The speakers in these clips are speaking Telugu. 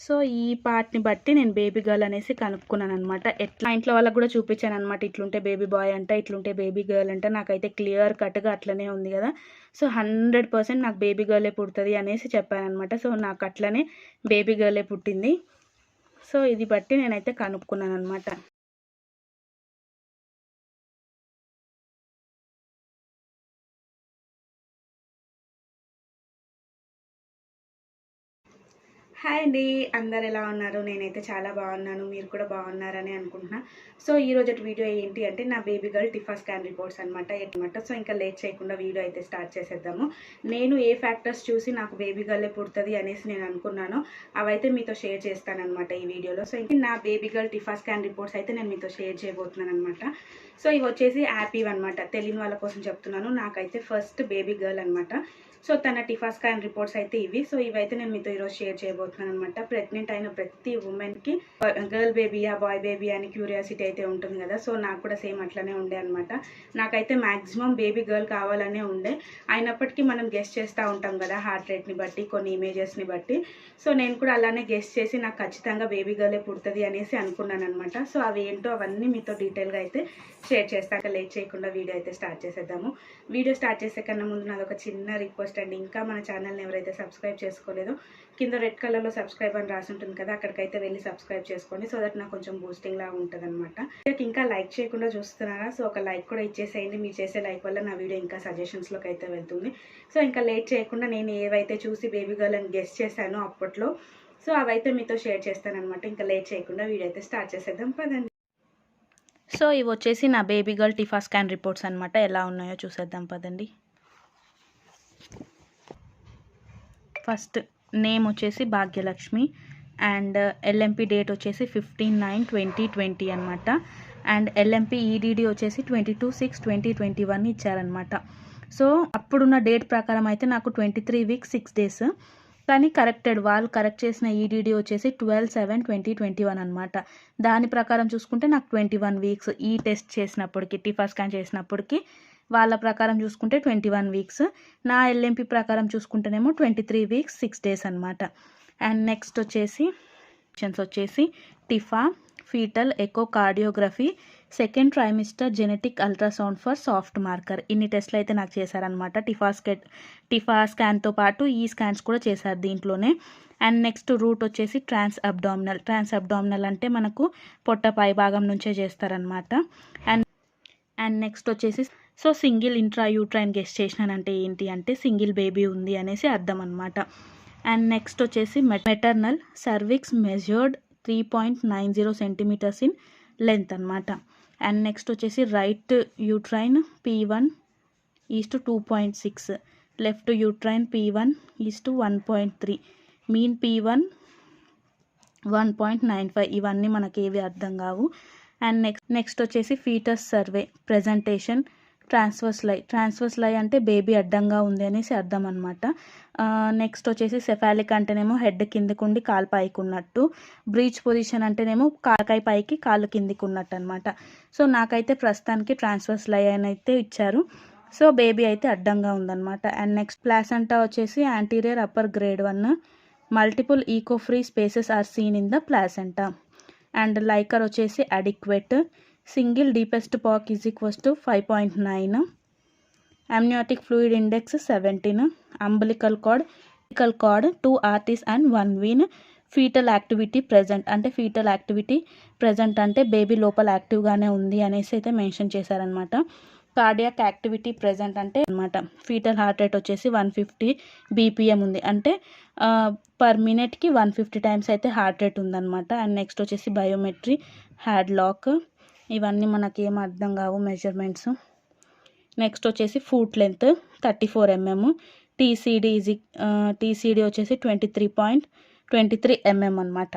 సో ఈ పార్ట్ని బట్టి నేను బేబీ గర్ల్ అనేసి కనుక్కున్నాను అనమాట. ఎట్లా ఇంట్లో వాళ్ళకి కూడా చూపించాను అనమాట. ఇట్లుంటే బేబీ బాయ్ అంట, ఇట్లుంటే బేబీ గర్ల్ అంట. నాకైతే క్లియర్ కట్గా అట్లనే ఉంది కదా. సో 100% నాకు బేబీ గర్లే పుడుతుంది అనేసి చెప్పాను అనమాట. సో నాకు అట్లనే బేబీ గర్లే పుట్టింది. సో ఇది బట్టి నేనైతే కనుక్కున్నాను అనమాట. హాయ్ అండి, అందరు ఎలా ఉన్నారు? నేనైతే చాలా బాగున్నాను, మీరు కూడా బాగున్నారని అనుకుంటున్నా. సో ఈరోజు వీడియో ఏంటి అంటే నా baby girl TIFFA scan reports అనమాట. సో ఇంకా లేట్ చేయకుండా వీడియో అయితే స్టార్ట్ చేసేద్దాము. నేను ఏ ఫ్యాక్టర్స్ చూసి నాకు బేబీ గర్లే పుడుతుంది అనేసి నేను అనుకున్నానో అవైతే మీతో షేర్ చేస్తానమాట ఈ వీడియోలో. సో ఇంకా నా baby girl TIFFA scan reports అయితే నేను మీతో షేర్ చేయబోతున్నాను అనమాట. సో ఇవి వచ్చేసి యాపీవ్ అనమాట, తెలియని వాళ్ళ కోసం చెప్తున్నాను. నాకైతే ఫస్ట్ బేబీ గర్ల్ అనమాట. సో తన టిఫా స్కాన్ రిపోర్ట్స్ అయితే ఇవి. సో ఇవైతే నేను మీతో ఈరోజు షేర్ చేయబోతున్నాను అనమాట. ప్రెగ్నెంట్ అయిన ప్రతి ఉమెన్కి గర్ల్ బేబీయా బాయ్ బేబీ అని క్యూరియాసిటీ అయితే ఉంటుంది కదా. సో నాకు కూడా సేమ్ అట్లనే ఉండే అనమాట. నాకైతే మ్యాక్సిమం బేబీ గర్ల్ కావాలనే ఉండే. అయినప్పటికీ మనం గెస్ట్ చేస్తూ ఉంటాం కదా హార్ట్ రేట్ని బట్టి, కొన్ని ఇమేజెస్ని బట్టి. సో నేను కూడా అలానే గెస్ట్ చేసి నాకు ఖచ్చితంగా బేబీ గర్లే పుడుతుంది అనేసి అనుకున్నాను అనమాట. సో అవి ఏంటో అవన్నీ మీతో డీటెయిల్గా అయితే షేర్ చేస్తాక లేట్ చేయకుండా వీడియో అయితే స్టార్ట్ చేసేద్దాము. వీడియో స్టార్ట్ చేసే కన్నా ముందు నాది ఒక చిన్న రిక్వెస్ట్ అండి. ఇంకా మన ఛానల్ని ఎవరైతే సబ్స్క్రైబ్ చేసుకోలేదో కింద రెడ్ కలర్లో సబ్స్క్రైబ్ అని రాసి ఉంటుంది కదా, అక్కడికైతే వెళ్ళి సబ్స్క్రైబ్ చేసుకోండి. సో దట్ నాకు కొంచెం బూస్టింగ్ లాగా ఉంటుంది అనమాట. ఇంకా లైక్ చేయకుండా చూస్తున్నారా? సో ఒక లైక్ కూడా ఇచ్చేసేయండి. మీరు చేసే లైక్ వల్ల నా వీడియో ఇంకా సజెషన్స్లోకి అయితే వెళ్తుంది. సో ఇంకా లేట్ చేయకుండా నేను ఏవైతే చూసి బేబీ గర్ల్ అని గెస్ట్ చేశానో అప్పట్లో, సో అవైతే మీతో షేర్ చేస్తానమాట. ఇంకా లేట్ చేయకుండా వీడియో అయితే స్టార్ట్ చేసేద్దాం పదండి. సో ఇవి వచ్చేసి నా baby girl TIFFA scan reports అనమాట. ఎలా ఉన్నాయో చూసేద్దాం పదండి. ఫస్ట్ నేమ్ వచ్చేసి భాగ్యలక్ష్మి అండ్ ఎల్ఎంపి డేట్ వచ్చేసి 15/9/2020 అనమాట. అండ్ ఎల్ఎంపి ఈడీడీ వచ్చేసి 22/6/2021 ఇచ్చారనమాట. సో అప్పుడున్న డేట్ ప్రకారం అయితే నాకు 23 weeks 6 days, కానీ వాళ్ళు కరెక్ట్ చేసిన ఈడీడీ వచ్చేసి 12/7/2021 అనమాట. దాని ప్రకారం చూసుకుంటే నాకు 21 weeks ఈ టెస్ట్ చేసినప్పటికి, టిఫా స్కాన్ చేసినప్పటికి వాళ్ళ ప్రకారం చూసుకుంటే 21 weeks. నా ఎల్ఎంపి ప్రకారం చూసుకుంటేనేమో 23 weeks 6 days అనమాట. అండ్ నెక్స్ట్ వచ్చేసి TIFFA fetal echocardiography second trimester genetic ultrasound for soft marker. ఇన్ని టెస్ట్లు అయితే నాకు చేశారనమాట. టిఫా స్కాన్తో పాటు ఈ స్కాన్స్ కూడా చేశారు దీంట్లోనే. అండ్ నెక్స్ట్ రూట్ వచ్చేసి ట్రాన్స్ అబ్డామినల్ అంటే మనకు పొట్ట పై భాగం నుంచే చేస్తారనమాట. అండ్ నెక్స్ట్ వచ్చేసి సో సింగిల్ ఇంట్రాయూట్రైన్ గెస్ట్ చేసినానంటే ఏంటి అంటే సింగిల్ బేబీ ఉంది అనేసి అర్థం అనమాట. అండ్ నెక్స్ట్ వచ్చేసి maternal cervix measured 3.90 centimeters in length అనమాట. అండ్ నెక్స్ట్ వచ్చేసి right uterine P1 2.6, left uterine P1 1.3, mean P1 1.95. ఇవన్నీ మనకి ఏవి అర్థం కావు. అండ్ నెక్స్ట్ వచ్చేసి ఫీటస్ సర్వే ప్రెజెంటేషన్ ట్రాన్స్వర్స్ లై అంటే బేబీ అడ్డంగా ఉంది అనేసి అర్థం అనమాట. నెక్స్ట్ వచ్చేసి సెఫాలిక్ అంటేనేమో హెడ్ కిందకు ఉండి కాలు పైకి ఉన్నట్టు, బ్రీచ్ పొజిషన్ అంటేనేమో కాకాయ పైకి కాలు కిందికి ఉన్నట్టు అనమాట. సో నాకైతే ప్రస్తుతానికి ట్రాన్స్వర్స్ లై అని అయితే ఇచ్చారు. సో బేబీ అయితే అడ్డంగా ఉందన్నమాట. అండ్ నెక్స్ట్ ప్లాసెంటా వచ్చేసి anterior upper grade 1, multiple echo free spaces are seen in the placenta. And liquor వచ్చేసి adequate, single deepest pocket is equals to 5.9, amniotic fluid index 17, umbilical cord 2 arteries and 1 vein, fetal activity present అంటే ఫీటల్ యాక్టివిటీ ప్రెజెంట్ అంటే బేబీ లోపల యాక్టివ్గానే ఉంది అనేసి అయితే మెన్షన్ చేశారనమాట. కార్డియాక్ యాక్టివిటీ ప్రెజెంట్ అంటే అనమాట. ఫీటల్ హార్ట్ రేట్ వచ్చేసి 150 BPM ఉంది, అంటే పర్ మినిట్కి 150 times అయితే హార్ట్ రేట్ ఉందన్నమాట. అండ్ నెక్స్ట్ వచ్చేసి బయోమెట్రీ, హ్యాడ్ లాక్, ఇవన్నీ మనకి ఏం అర్థం కావు మెజర్మెంట్స్. నెక్స్ట్ వచ్చేసి ఫూట్ లెంత్ 34 mm, టీసీడీ వచ్చేసి 23.23 mm అనమాట.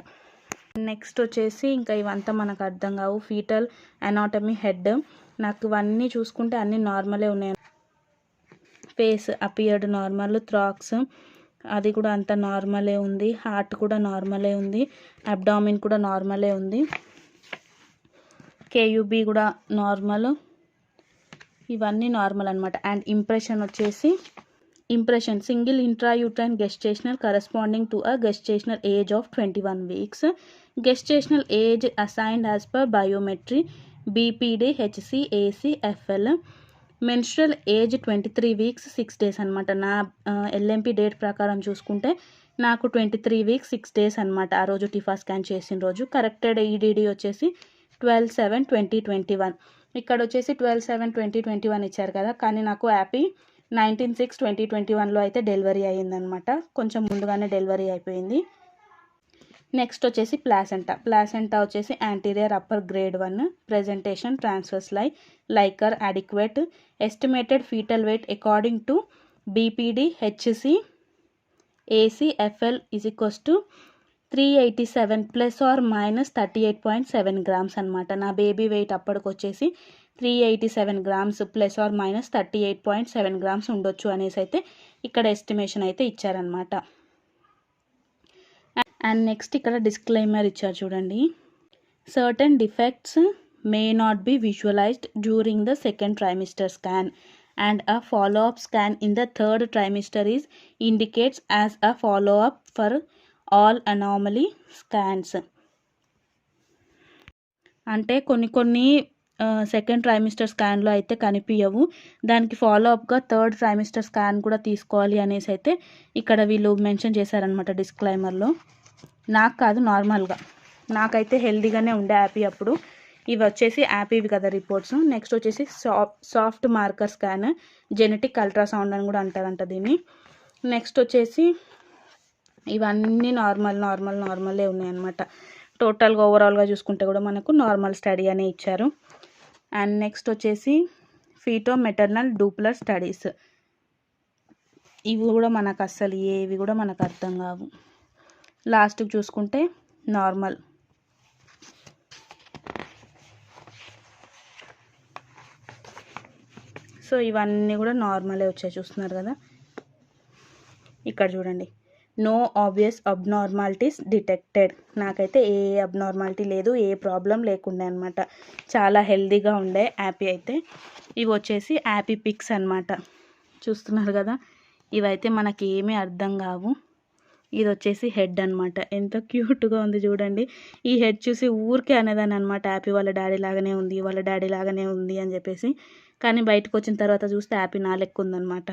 నెక్స్ట్ వచ్చేసి ఇంకా ఇవంతా మనకు అర్థం కావు. ఫీటల్ అనాటమీ హెడ్, నాకు ఇవన్నీ చూసుకుంటే అన్నీ నార్మలే ఉన్నాయి. ఫేస్ అపియర్డ్ నార్మల్, థ్రాక్స్ అది కూడా అంత నార్మలే ఉంది, హార్ట్ కూడా నార్మలే ఉంది, అబ్డామిన్ కూడా నార్మలే ఉంది, కేయూబీ కూడా నార్మల్, ఇవన్నీ నార్మల్ అనమాట. అండ్ ఇంప్రెషన్ వచ్చేసి Impression: single intrauterine gestational corresponding to a gestational age of 21 weeks. Gestational age assigned as per biometry BPD HC AC FL. Menstrual age 23 weeks 6 days అనమాట. నా ఎల్ఎంపి డేట్ ప్రకారం చూసుకుంటే నాకు 23 వీక్స్ 6 డేస్ అనమాట ఆ రోజు టిఫా స్కాన్ చేసిన రోజు. కరెక్టెడ్ ఈడీడీ వచ్చేసి 12/7/2021. ఇక్కడ వచ్చేసి 12/7/2021 ఇచ్చారు కదా, కానీ నాకు యాపీ 19/6/2021లో అయితే డెలివరీ అయ్యిందనమాట. కొంచెం ముందుగానే డెలివరీ అయిపోయింది. నెక్స్ట్ వచ్చేసి ప్లాసెంటా వచ్చేసి anterior upper grade 1. Presentation: transverse liquor adequate. Estimated fetal weight according to BPD HC AC FL is equals to 387 ± 38.7 grams అనమాట. నా బేబీ వెయిట్ అప్పటికి వచ్చేసి 387 గ్రామ్స్ ± 38.7 గ్రామ్స్ ఉండొచ్చు అనేసి అయితే ఇక్కడ ఎస్టిమేషన్ అయితే ఇచ్చారనమాట. అండ్ నెక్స్ట్ ఇక్కడ డిస్క్లైమర్ ఇచ్చారు చూడండి. Certain defects may not be visualised during the second trimester scan and a follow-up scan in the third trimester is indicates as a follow-up for all anomaly scans. అంటే కొన్ని సెకండ్ ట్రైమిస్టర్ స్కాన్లో అయితే కనిపించవు, దానికి ఫాలోఅప్గా థర్డ్ ట్రైమిస్టర్ స్కాన్ కూడా తీసుకోవాలి అనేసి అయితే ఇక్కడ వీళ్ళు మెన్షన్ చేశారనమాట డిస్క్లైమర్లో. నాకు కాదు, నార్మల్గా నాకైతే హెల్దీగానే ఉండే యాపీ అప్పుడు. ఇవి వచ్చేసి యాపీవి కదా రిపోర్ట్స్. నెక్స్ట్ వచ్చేసి soft marker scan, genetic ultrasound అని కూడా అంటారంట దీన్ని. నెక్స్ట్ వచ్చేసి ఇవన్నీ నార్మలే ఉన్నాయన్నమాట. టోటల్గా ఓవరాల్గా చూసుకుంటే కూడా మనకు నార్మల్ స్టడీ అనే ఇచ్చారు. అండ్ నెక్స్ట్ వచ్చేసి ఫీటో మెటర్నల్ డూప్లర్ స్టడీస్. ఇవి కూడా మనకు అస్సలు ఏవి కూడా మనకు అర్థం కావు. లాస్ట్కి చూసుకుంటే నార్మల్. సో ఇవన్నీ కూడా నార్మలే వచ్చాయి, చూస్తున్నారు కదా. ఇక్కడ చూడండి, నో ఆబ్వియస్ అబ్నార్మాలిటీస్ డిటెక్టెడ్. నాకైతే ఏ అబ్నార్మాలిటీ లేదు, ఏ ప్రాబ్లం లేకుండే అనమాట. చాలా హెల్దీగా ఉండే యాపీ అయితే. ఇవి వచ్చేసి యాపీ పిక్స్ అనమాట, చూస్తున్నారు కదా. ఇవైతే మనకి ఏమీ అర్థం కావు. ఇది వచ్చేసి హెడ్ అనమాట, ఎంత క్యూట్గా ఉంది చూడండి. ఈ హెడ్ చూసి ఊరికే అనేదాన్ని అనమాట, యాపీ వాళ్ళ డాడీ లాగానే ఉంది అని చెప్పేసి. కానీ బయటకు వచ్చిన తర్వాత చూస్తే యాపీ నా లెక్క ఉందన్నమాట.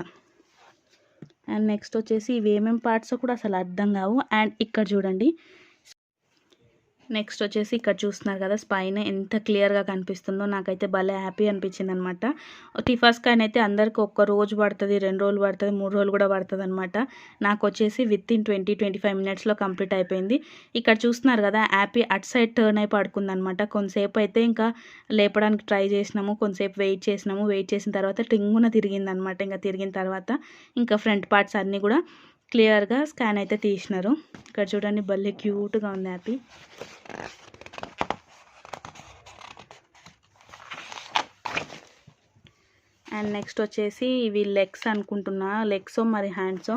అండ్ నెక్స్ట్ వచ్చేసి ఇవి ఏమేమి పార్ట్స్ కూడా అసలు అర్థం కావు. అండ్ ఇక్కడ చూడండి, నెక్స్ట్ వచ్చేసి ఇక్కడ చూస్తున్నారు కదా, స్పైన్ ఎంత క్లియర్గా కనిపిస్తుందో. నాకైతే భలే హ్యాపీ అనిపించింది అనమాట. టిఫా స్కాన్ అయితే అందరికి 1 రోజు పడుతుంది, 2 రోజులు పడుతుంది, 3 రోజులు కూడా పడుతుంది అనమాట. నాకు వచ్చేసి వితిన్ 20-25 మినిట్స్లో కంప్లీట్ అయిపోయింది. ఇక్కడ చూస్తున్నారు కదా, యాపీ అట్ సైడ్ టర్న్ అయి పడుకుందనమాట. కొంతసేపు అయితే ఇంకా లేపడానికి ట్రై చేసినాము, కొంతసేపు వెయిట్ చేసిన తర్వాత టింగున తిరిగిందనమాట. ఇంకా తిరిగిన తర్వాత ఇంకా ఫ్రంట్ పార్ట్స్ అన్నీ కూడా క్లియర్గా స్కాన్ అయితే తీసినారు. ఇక్కడ చూడండి, భలే క్యూట్గా ఉంది యాపీ. అండ్ నెక్స్ట్ వచ్చేసి ఇవి లెగ్స్ అనుకుంటున్నా, లెగ్సో మరి హ్యాండ్సో.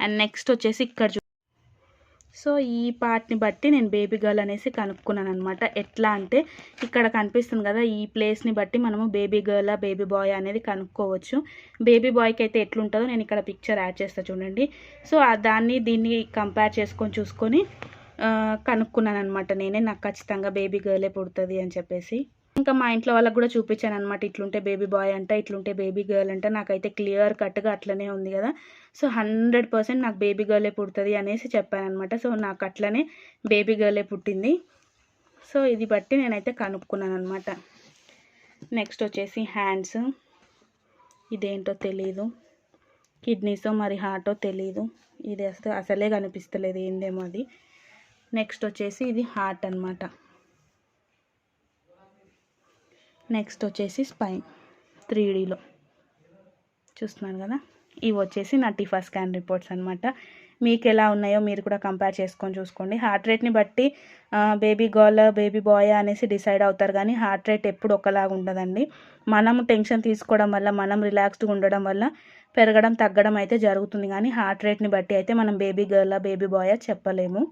అండ్ నెక్స్ట్ వచ్చేసి ఇక్కడ సో ఈ పార్ట్ని బట్టి నేను బేబీ గర్ల్ అనేసి కనుక్కున్నాను అనమాట. ఎట్లా అంటే ఇక్కడ కనిపిస్తుంది కదా, ఈ ప్లేస్ని బట్టి మనము బేబీ గర్ల్ బేబీ బాయ్ అనేది కనుక్కోవచ్చు. బేబీ బాయ్కి అయితే ఎట్లుంటుందో నేను ఇక్కడ పిక్చర్ యాడ్ చేస్తాను చూడండి. సో దీన్ని కంపేర్ చూసుకొని కనుక్కున్నాను అనమాట నేనే. నాకు ఖచ్చితంగా బేబీ గర్లే పుడుతుంది అని చెప్పేసి. ఇంకా మా ఇంట్లో వాళ్ళకి కూడా చూపించాను అనమాట, ఇట్లుంటే బేబీ బాయ్ అంట, ఇట్లుంటే బేబీ గర్ల్ అంట. నాకైతే క్లియర్ కట్గా అట్లనే ఉంది కదా. సో 100% నాకు బేబీ గర్లే పుడుతుంది అనేసి చెప్పాను అనమాట. సో నాకు అట్లనే బేబీ గర్లే పుట్టింది. సో ఇది బట్టి నేనైతే కనుక్కున్నాను అనమాట. నెక్స్ట్ వచ్చేసి హ్యాండ్స్, ఇదేంటో తెలీదు, కిడ్నీసో మరి హార్టో తెలీదు, ఇది అసలే కనిపిస్తలేదు ఏందేమో అది. నెక్స్ట్ వచ్చేసి ఇది హార్ట్ అనమాట. నెక్స్ట్ వచ్చేసి స్పైన్ 3Dలో చూస్తున్నాను కదా. ఇవి వచ్చేసి నా టిఫా స్కాన్ రిపోర్ట్స్ అనమాట. మీకు ఎలా ఉన్నాయో మీరు కూడా కంపేర్ చూసుకోండి. హార్ట్ రేట్ని బట్టి బేబీ గర్ల్ బేబీ బాయ్ అనేసి డిసైడ్ అవుతారు, కానీ హార్ట్ రేట్ ఎప్పుడు ఒకలాగా ఉండదండి. మనం టెన్షన్ తీసుకోవడం వల్ల, మనం రిలాక్స్డ్గా ఉండడం వల్ల పెరగడం తగ్గడం అయితే జరుగుతుంది, కానీ హార్ట్ రేట్ని బట్టి అయితే మనం బేబీ గర్ల్ బేబీ బాయ్ చెప్పలేము.